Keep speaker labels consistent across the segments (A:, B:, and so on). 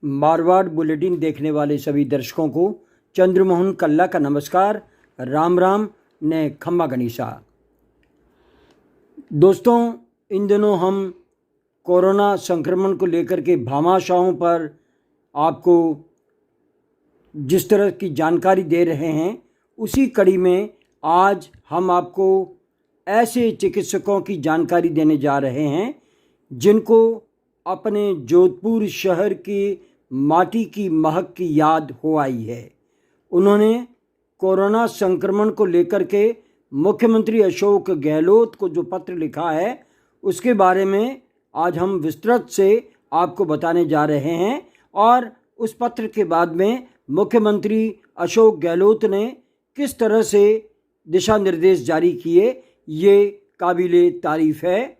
A: Marwar bulletin देखने वाले सभी दर्शकों को चंद्रमोहन कल्ला का नमस्कार। राम राम ने खम्मा गणिसा। दोस्तों, इन दिनों हम कोरोना संक्रमण को लेकर के भामाशाहों पर आपको जिस तरह की जानकारी दे रहे हैं, उसी कड़ी में आज हम आपको ऐसे चिकित्सकों की जानकारी देने जा रहे हैं जिनको अपने जोधपुर शहर के माटी की महक की याद हो आई है। उन्होंने कोरोना संक्रमण को लेकर के मुख्यमंत्री अशोक गहलोत को जो पत्र लिखा है, उसके बारे में आज हम विस्तृत से आपको बताने जा रहे हैं। और उस पत्र के बाद में मुख्यमंत्री अशोक गहलोत ने किस तरह से दिशा निर्देश जारी किए, ये काबिले तारीफ है।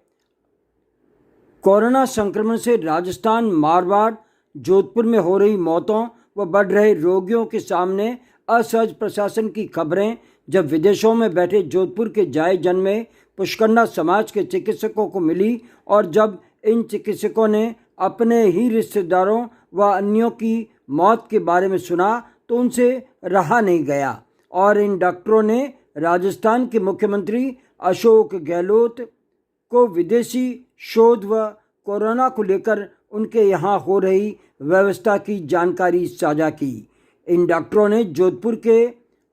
A: कोरोना संक्रमण से राजस्थान, मारवाड़, जोधपुर में हो रही मौतों व बढ़ रहे रोगियों के सामने असहज प्रशासन की खबरें जब विदेशों में बैठे जोधपुर के जाए जन में पुष्करना समाज के चिकित्सकों को मिली और जब इन चिकित्सकों ने अपने ही रिश्तेदारों व अन्यों की मौत के बारे में सुना तो उनसे रहा नहीं गया और इन डॉक्टरों ने राजस्थान के मुख्यमंत्री अशोक गहलोत को विदेशी शोध व कोरोना को लेकर उनके यहाँ हो रही व्यवस्था की जानकारी साझा की। इन डॉक्टरों ने जोधपुर के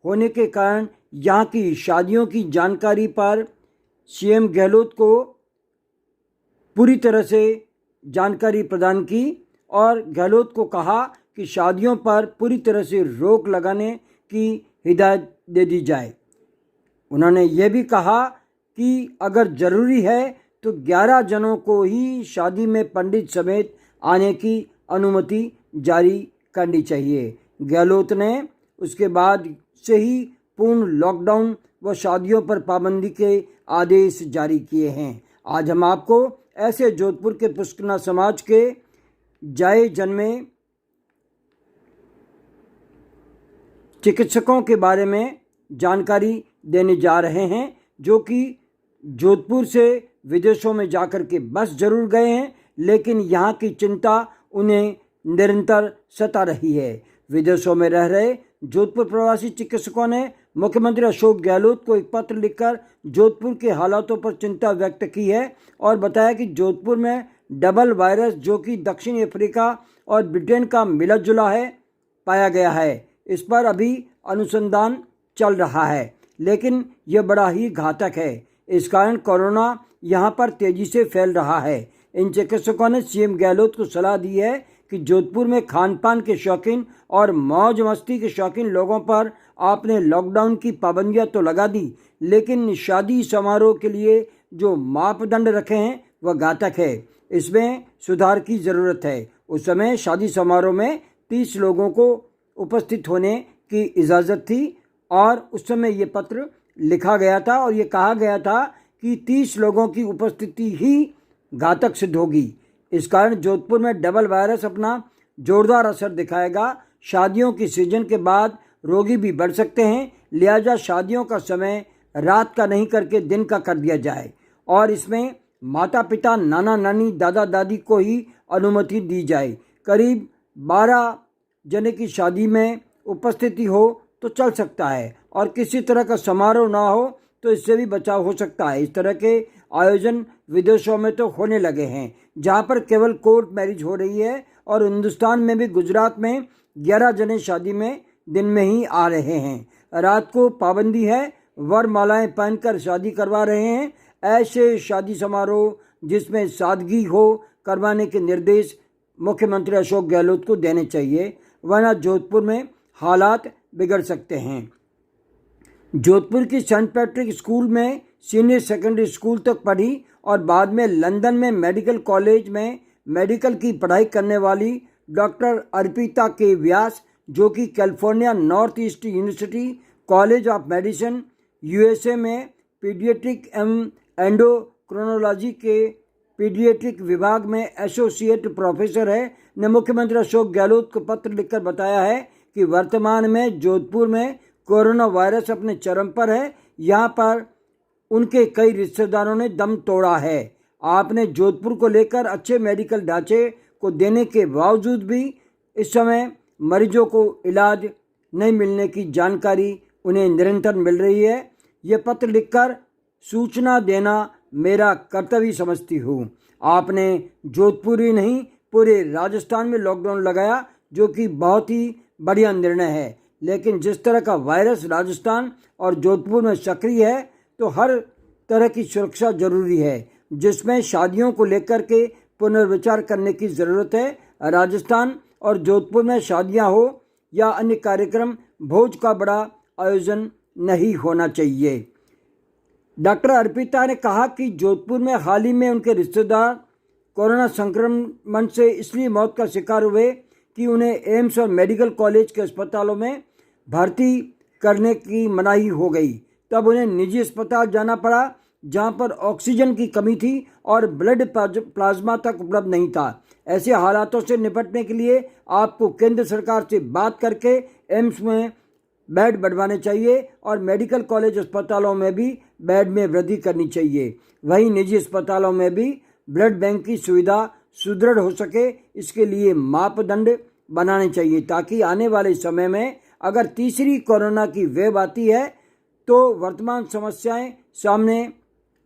A: होने के कारण यहाँ की शादियों की जानकारी पर सीएम गहलोत को पूरी तरह से जानकारी प्रदान की और गहलोत को कहा कि शादियों पर पूरी तरह से रोक लगाने की हिदायत दे दी जाए। उन्होंने ये भी कहा कि अगर ज़रूरी है तो 11 जनों को ही शादी में पंडित समेत आने की अनुमति जारी करनी चाहिए। गहलोत ने उसके बाद से ही पूर्ण लॉकडाउन व शादियों पर पाबंदी के आदेश जारी किए हैं। आज हम आपको ऐसे जोधपुर के पुष्करना समाज के जाए जन में चिकित्सकों के बारे में जानकारी देने जा रहे हैं जो कि जोधपुर से विदेशों में जाकर के बस जरूर गए हैं, लेकिन यहाँ की चिंता उन्हें निरंतर सता रही है। विदेशों में रह रहे जोधपुर प्रवासी चिकित्सकों ने मुख्यमंत्री अशोक गहलोत को एक पत्र लिखकर जोधपुर के हालातों पर चिंता व्यक्त की है और बताया कि जोधपुर में डबल वायरस जो कि दक्षिण अफ्रीका और ब्रिटेन का मिला जुला है पाया गया है। इस पर अभी अनुसंधान चल रहा है, लेकिन यह बड़ा ही घातक है। इस कारण कोरोना यहाँ पर तेजी से फैल रहा है। इन चिकित्सकों ने सीएम गहलोत को सलाह दी है कि जोधपुर में खान पान के शौकीन और मौज मस्ती के शौकीन लोगों पर आपने लॉकडाउन की पाबंदियां तो लगा दी, लेकिन शादी समारोह के लिए जो मापदंड रखे हैं वह घातक है। इसमें सुधार की ज़रूरत है। उस समय शादी समारोह में 30 लोगों को उपस्थित होने की इजाज़त थी और उस समय ये पत्र लिखा गया था और ये कहा गया था कि 30 लोगों की उपस्थिति ही घातक सिद्ध होगी। इस कारण जोधपुर में डबल वायरस अपना जोरदार असर दिखाएगा। शादियों की सीजन के बाद रोगी भी बढ़ सकते हैं, लिहाजा शादियों का समय रात का नहीं करके दिन का कर दिया जाए और इसमें माता पिता, नाना नानी, दादा दादी को ही अनुमति दी जाए। करीब 12 जने की शादी में उपस्थिति हो तो चल सकता है और किसी तरह का समारोह ना हो तो इससे भी बचाव हो सकता है। इस तरह के आयोजन विदेशों में तो होने लगे हैं, जहां पर केवल कोर्ट मैरिज हो रही है और हिंदुस्तान में भी गुजरात में 11 जने शादी में दिन में ही आ रहे हैं। रात को पाबंदी है, वरमालाएं पहनकर शादी करवा रहे हैं। ऐसे शादी समारोह जिसमें सादगी हो करवाने के निर्देश मुख्यमंत्री अशोक गहलोत को देने चाहिए, वरना जोधपुर में हालात बिगड़ सकते हैं। जोधपुर की सेंट पैट्रिक स्कूल में सीनियर सेकेंडरी स्कूल तक पढ़ी और बाद में लंदन में मेडिकल कॉलेज में मेडिकल की पढ़ाई करने वाली डॉक्टर अर्पिता के व्यास, जो कि California north east university college of medicine USA में पीडियाट्रिक एंडोक्रोनोलॉजी के पीडियाट्रिक विभाग में एसोसिएट प्रोफेसर है, ने मुख्यमंत्री अशोक गहलोत को पत्र लिखकर बताया है कि वर्तमान में जोधपुर में कोरोना वायरस अपने चरम पर है। यहाँ पर उनके कई रिश्तेदारों ने दम तोड़ा है। आपने जोधपुर को लेकर अच्छे मेडिकल ढांचे को देने के बावजूद भी इस समय मरीजों को इलाज नहीं मिलने की जानकारी उन्हें निरंतर मिल रही है। ये पत्र लिखकर सूचना देना मेरा कर्तव्य समझती हूँ। आपने जोधपुर ही नहीं पूरे राजस्थान में लॉकडाउन लगाया, जो कि बहुत ही बढ़िया निर्णय है। लेकिन जिस तरह का वायरस राजस्थान और जोधपुर में सक्रिय है, तो हर तरह की सुरक्षा जरूरी है, जिसमें शादियों को लेकर के पुनर्विचार करने की ज़रूरत है। राजस्थान और जोधपुर में शादियां हो या अन्य कार्यक्रम, भोज का बड़ा आयोजन नहीं होना चाहिए। डॉक्टर अर्पिता ने कहा कि जोधपुर में हाल ही में उनके रिश्तेदार कोरोना संक्रमण से इसलिए मौत का शिकार हुए कि उन्हें एम्स और मेडिकल कॉलेज के अस्पतालों में भर्ती करने की मनाही हो गई। तब उन्हें निजी अस्पताल जाना पड़ा, जहां पर ऑक्सीजन की कमी थी और ब्लड प्लाज्मा तक उपलब्ध नहीं था। ऐसे हालातों से निपटने के लिए आपको केंद्र सरकार से बात करके एम्स में बेड बढ़वाने चाहिए और मेडिकल कॉलेज अस्पतालों में भी बेड में वृद्धि करनी चाहिए। वहीं निजी अस्पतालों में भी ब्लड बैंक की सुविधा सुदृढ़ हो सके, इसके लिए मापदंड बनाने चाहिए, ताकि आने वाले समय में अगर तीसरी कोरोना की वेव आती है तो वर्तमान समस्याएं सामने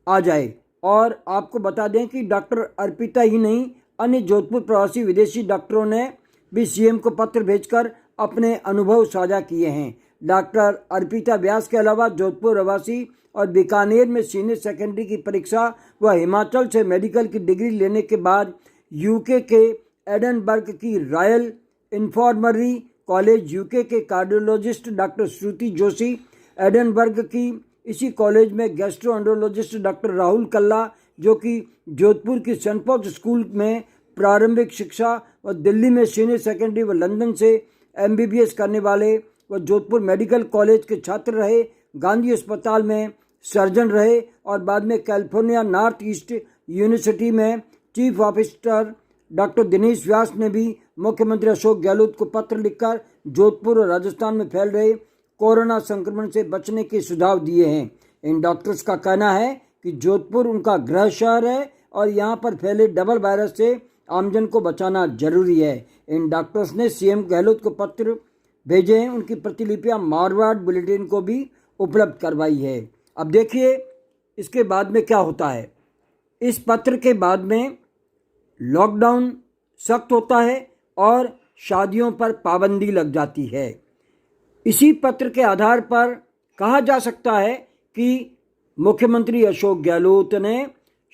A: आ जाए। और आपको बता दें कि डॉक्टर अर्पिता ही नहीं, अन्य जोधपुर प्रवासी विदेशी डॉक्टरों ने भी सीएम को पत्र भेजकर अपने अनुभव साझा किए हैं। डॉक्टर अर्पिता व्यास के अलावा जोधपुर प्रवासी और बीकानेर में सीनियर सेकेंडरी की परीक्षा व हिमाचल से मेडिकल की डिग्री लेने के बाद यूके के एडनबर्ग की रॉयल इन्फॉर्मरी कॉलेज, यूके के कार्डियोलॉजिस्ट डॉक्टर श्रुति जोशी, एडनबर्ग की इसी कॉलेज में गैस्ट्रोएंट्रोलॉजिस्ट डॉक्टर राहुल कल्ला, जो कि जोधपुर की सेंट पॉल्स स्कूल में प्रारंभिक शिक्षा व दिल्ली में सीनियर सेकेंडरी व लंदन से एमबीबीएस करने वाले व जोधपुर मेडिकल कॉलेज के छात्र रहे। गांधी अस्पताल में सर्जन रहे और बाद में कैलिफोर्निया नॉर्थ ईस्ट यूनिवर्सिटी में चीफ ऑफिसर डॉक्टर दिनेश व्यास ने भी मुख्यमंत्री अशोक गहलोत को पत्र लिखकर जोधपुर और राजस्थान में फैल रहे कोरोना संक्रमण से बचने के सुझाव दिए हैं। इन डॉक्टर्स का कहना है कि जोधपुर उनका गृह शहर है और यहाँ पर फैले डबल वायरस से आमजन को बचाना जरूरी है। इन डॉक्टर्स ने सीएम गहलोत को पत्र भेजे हैं। उनकी प्रतिलिपियां मारवाड़ बुलेटिन को भी उपलब्ध करवाई है। अब देखिए इसके बाद में क्या होता है। इस पत्र के बाद में लॉकडाउन सख्त होता है और शादियों पर पाबंदी लग जाती है। इसी पत्र के आधार पर कहा जा सकता है कि मुख्यमंत्री अशोक गहलोत ने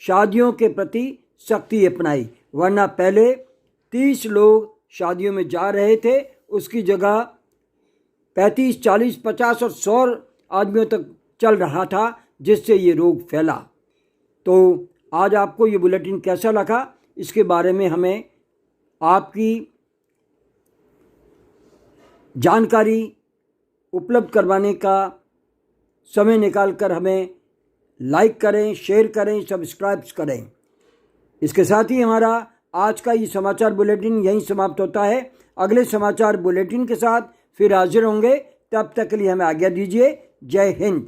A: शादियों के प्रति सख्ती अपनाई, वरना पहले 30 लोग शादियों में जा रहे थे, उसकी जगह 35, 40, 50 और 100 आदमियों तक चल रहा था, जिससे ये रोग फैला। तो आज आपको ये बुलेटिन कैसा लगा, इसके बारे में हमें आपकी जानकारी उपलब्ध करवाने का समय निकालकर हमें लाइक करें, शेयर करें, सब्सक्राइब करें। इसके साथ ही हमारा आज का ये समाचार बुलेटिन यहीं समाप्त होता है। अगले समाचार बुलेटिन के साथ फिर हाजिर होंगे। तब तक के लिए हमें आज्ञा दीजिए। जय हिंद।